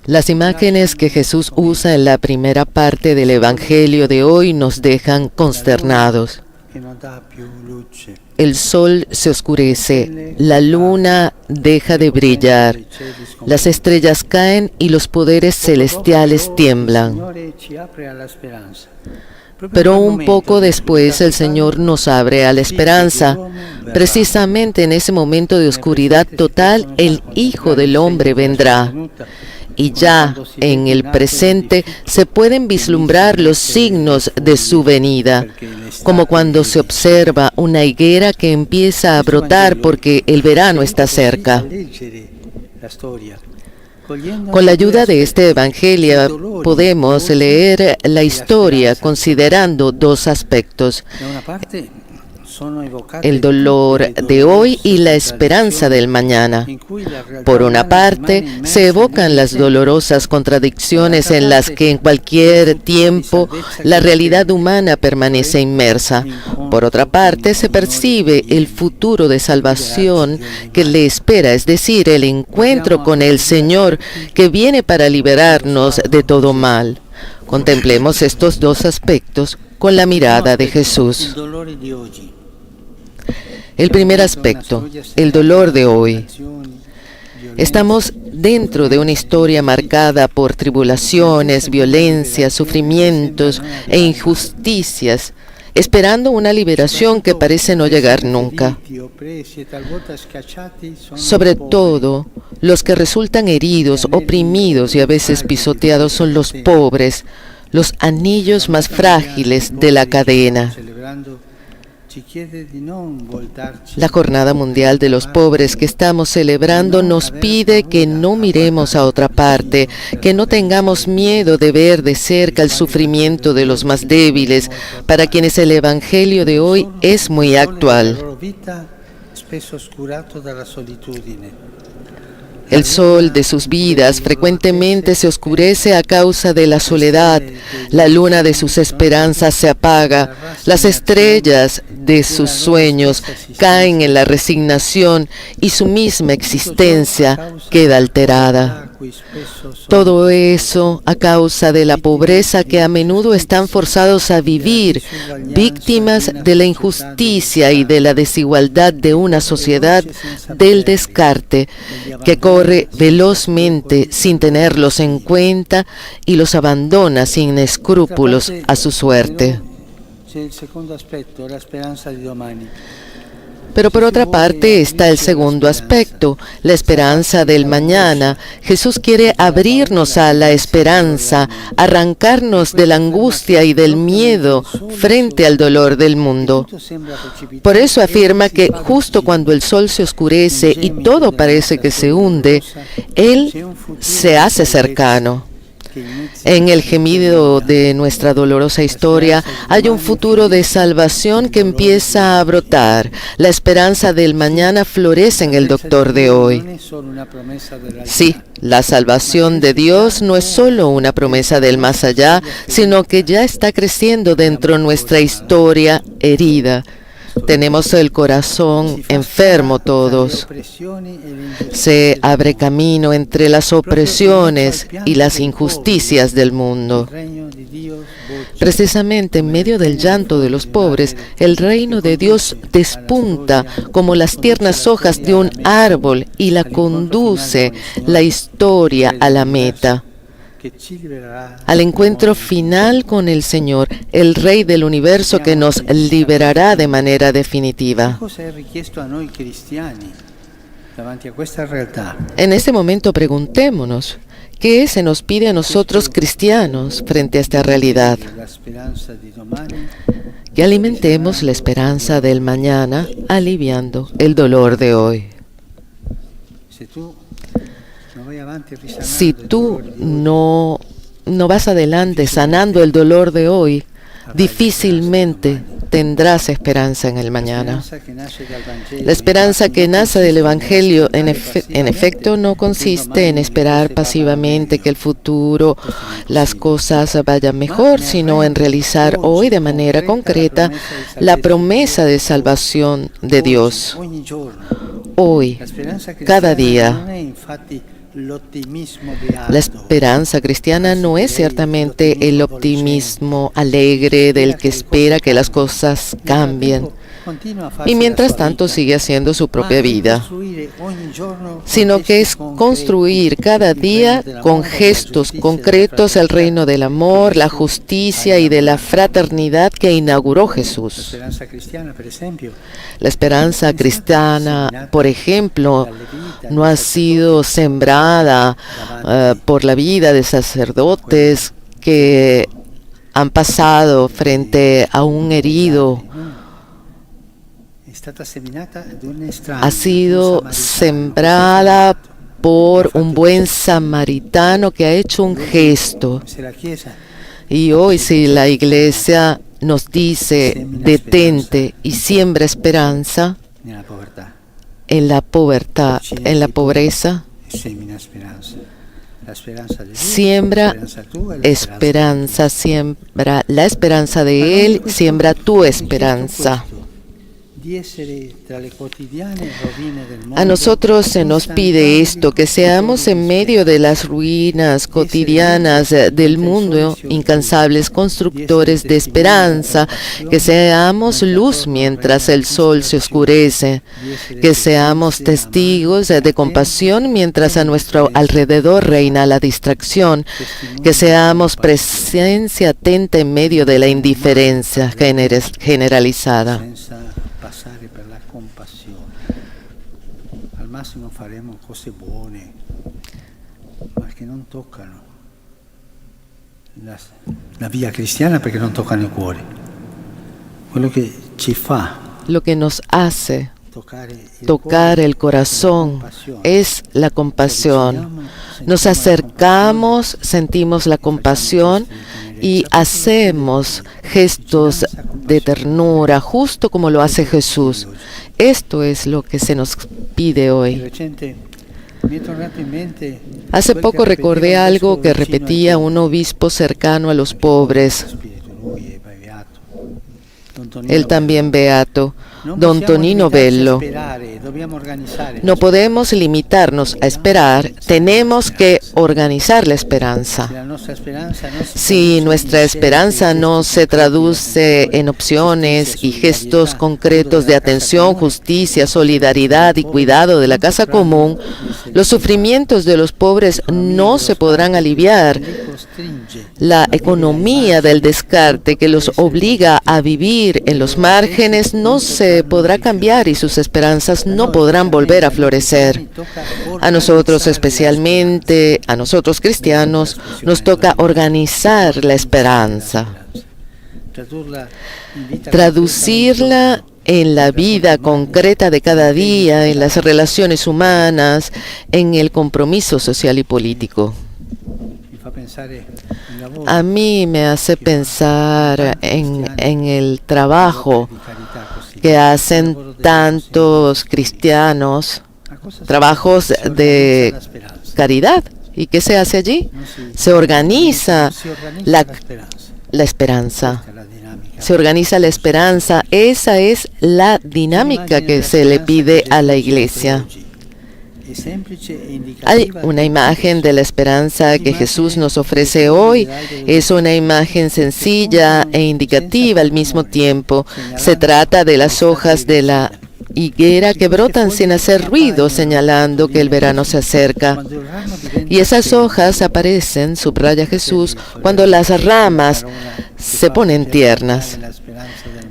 Las imágenes que Jesús usa en la primera parte del Evangelio de hoy nos dejan consternados. El sol se oscurece, la luna deja de brillar, las estrellas caen y los poderes celestiales tiemblan. Pero un poco después el Señor nos abre a la esperanza. Precisamente en ese momento de oscuridad total, el Hijo del Hombre vendrá. Y ya en el presente se pueden vislumbrar los signos de su venida, como cuando se observa una higuera que empieza a brotar porque el verano está cerca. Con la ayuda de este Evangelio podemos leer la historia considerando dos aspectos: el dolor de hoy y la esperanza del mañana. Por una parte, se evocan las dolorosas contradicciones en las que en cualquier tiempo la realidad humana permanece inmersa. Por otra parte, se percibe el futuro de salvación que le espera, es decir, el encuentro con el Señor que viene para liberarnos de todo mal. Contemplemos estos dos aspectos con la mirada de Jesús. El primer aspecto, el dolor de hoy. Estamos dentro de una historia marcada por tribulaciones, violencias, sufrimientos e injusticias, esperando una liberación que parece no llegar nunca. Sobre todo, los que resultan heridos, oprimidos y a veces pisoteados son los pobres, los anillos más frágiles de la cadena. La Jornada Mundial de los Pobres que estamos celebrando nos pide que no miremos a otra parte, que no tengamos miedo de ver de cerca el sufrimiento de los más débiles, para quienes el Evangelio de hoy es muy actual. El sol de sus vidas frecuentemente se oscurece a causa de la soledad, la luna de sus esperanzas se apaga, las estrellas de sus sueños caen en la resignación y su misma existencia queda alterada. Todo eso a causa de la pobreza que a menudo están forzados a vivir, víctimas de la injusticia y de la desigualdad de una sociedad del descarte que corre velozmente sin tenerlos en cuenta y los abandona sin escrúpulos a su suerte. Pero por otra parte está el segundo aspecto, la esperanza del mañana. Jesús quiere abrirnos a la esperanza, arrancarnos de la angustia y del miedo frente al dolor del mundo. Por eso afirma que justo cuando el sol se oscurece y todo parece que se hunde, Él se hace cercano. En el gemido de nuestra dolorosa historia hay un futuro de salvación que empieza a brotar. La esperanza del mañana florece en el doctor de hoy. Sí, la salvación de Dios no es solo una promesa del más allá, sino que ya está creciendo dentro de nuestra historia herida. Tenemos el corazón enfermo todos. Se abre camino entre las opresiones y las injusticias del mundo. Precisamente en medio del llanto de los pobres, el reino de Dios despunta como las tiernas hojas de un árbol y la conduce la historia a la meta, al encuentro final con el Señor, el Rey del universo que nos liberará de manera definitiva. En este momento preguntémonos, ¿qué se nos pide a nosotros cristianos frente a esta realidad? Que alimentemos la esperanza del mañana, aliviando el dolor de hoy. Si tú no vas adelante sanando el dolor de hoy, difícilmente tendrás esperanza en el mañana. La esperanza que nace del Evangelio, en efecto, no consiste en esperar pasivamente que el futuro, las cosas vayan mejor, sino en realizar hoy de manera concreta la promesa de salvación de Dios. hoy, cada día. La esperanza cristiana no es ciertamente el optimismo alegre del que espera que las cosas cambien y mientras tanto sigue haciendo su propia vida, sino que es construir cada día con gestos concretos el reino del amor, la justicia y de la fraternidad que inauguró Jesús. La esperanza cristiana, por ejemplo, no ha sido sembrada por la vida de sacerdotes que han pasado frente a un herido. Ha sido sembrada por un buen samaritano que ha hecho un gesto. Y hoy si la Iglesia nos dice detente y siembra esperanza en la pobreza, siembra esperanza, siembra la esperanza de Él, siembra tu esperanza. A nosotros se nos pide esto, que seamos en medio de las ruinas cotidianas del mundo, incansables constructores de esperanza, que seamos luz mientras el sol se oscurece, que seamos testigos de compasión mientras a nuestro alrededor reina la distracción, que seamos presencia atenta en medio de la indiferencia generalizada. Massimo faremo cose buone, ma che non toccano la via cristiana perché non toccano il cuore. Quello che ci fa, lo que nos hace tocar el corazón es la compasión. Nos acercamos, sentimos la compasión y hacemos gestos de ternura, justo como lo hace Jesús. Esto es lo que se nos pide hoy. Hace poco recordé algo que repetía un obispo cercano a los pobres. Él también beato, Don Tonino Bello. No podemos limitarnos a esperar, tenemos que organizar la esperanza. Si nuestra esperanza no se traduce en opciones y gestos concretos de atención, justicia, solidaridad y cuidado de la casa común, los sufrimientos de los pobres no se podrán aliviar. La economía del descarte que los obliga a vivir en los márgenes no se podrá cambiar y sus esperanzas no podrán volver a florecer. A nosotros especialmente, a nosotros cristianos, nos toca organizar la esperanza, traducirla en la vida concreta de cada día, en las relaciones humanas, en el compromiso social y político. A mí me hace pensar en el trabajo que hacen tantos cristianos, trabajos de caridad. ¿Y qué se hace allí? Se organiza la esperanza. Se organiza la esperanza. Esa es la dinámica que se le pide a la Iglesia. Hay una imagen de la esperanza que Jesús nos ofrece hoy. Es una imagen sencilla e indicativa al mismo tiempo. Se trata de las hojas de la higuera que brotan sin hacer ruido, señalando que el verano se acerca. Y esas hojas aparecen, subraya Jesús, cuando las ramas se ponen tiernas.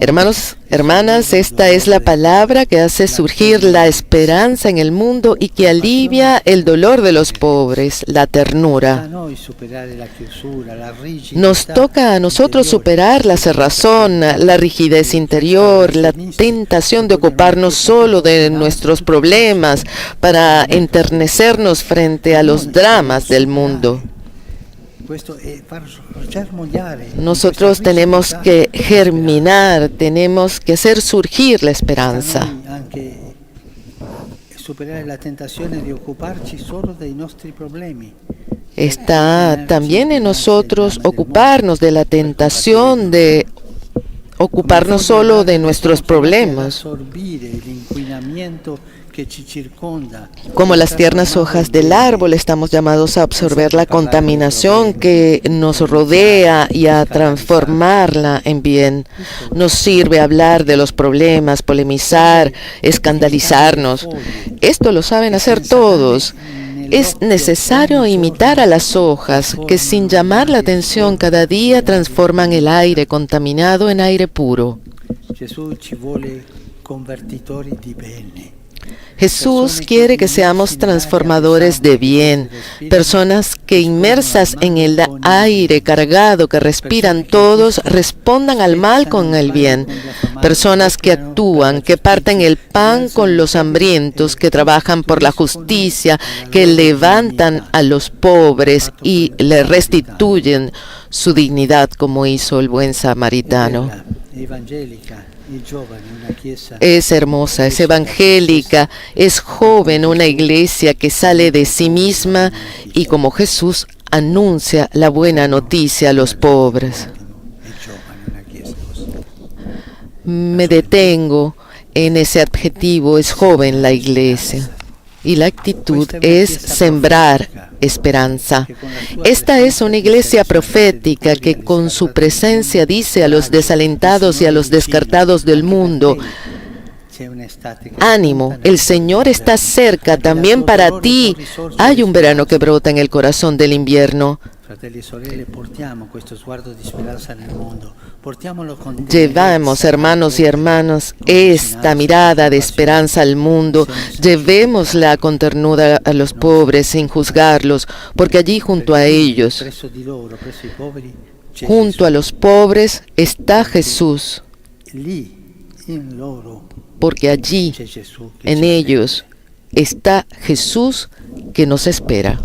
Hermanos, hermanas, esta es la palabra que hace surgir la esperanza en el mundo y que alivia el dolor de los pobres, la ternura. Nos toca a nosotros superar la cerrazón, la rigidez interior, la tentación de ocuparnos solo de nuestros problemas para enternecernos frente a los dramas del mundo. Nosotros tenemos que germinar, tenemos que hacer surgir la esperanza. Está también en nosotros ocuparnos de la tentación de ocuparnos solo de nuestros problemas. che ci circonda. Como las tiernas hojas del árbol, estamos llamados a absorber la contaminación que nos rodea y a transformarla en bien. Nos sirve hablar de los problemas, polemizar, escandalizarnos. Esto lo saben hacer todos. Es necesario imitar a las hojas que, sin llamar la atención, cada día transforman el aire contaminado en aire puro. Gesù ci vuole convertitori di bene. Jesús quiere que seamos transformadores de bien, personas que inmersas en el aire cargado que respiran todos, respondan al mal con el bien, personas que actúan, que parten el pan con los hambrientos, que trabajan por la justicia, que levantan a los pobres y le restituyen su dignidad como hizo el buen samaritano. Es hermosa, es evangélica, es joven, una iglesia que sale de sí misma y como Jesús anuncia la buena noticia a los pobres. Me detengo en ese adjetivo, es joven la iglesia. Y la actitud es sembrar esperanza. Esta es una iglesia profética que con su presencia dice a los desalentados y a los descartados del mundo: ánimo, el Señor está cerca también para ti. Hay un verano que brota en el corazón del invierno. Llevamos, hermanos y hermanas, esta mirada de esperanza al mundo. Llevémosla con ternura a los pobres sin juzgarlos, porque allí junto a ellos, junto a los pobres, está Jesús. Porque allí, en ellos, está Jesús que nos espera.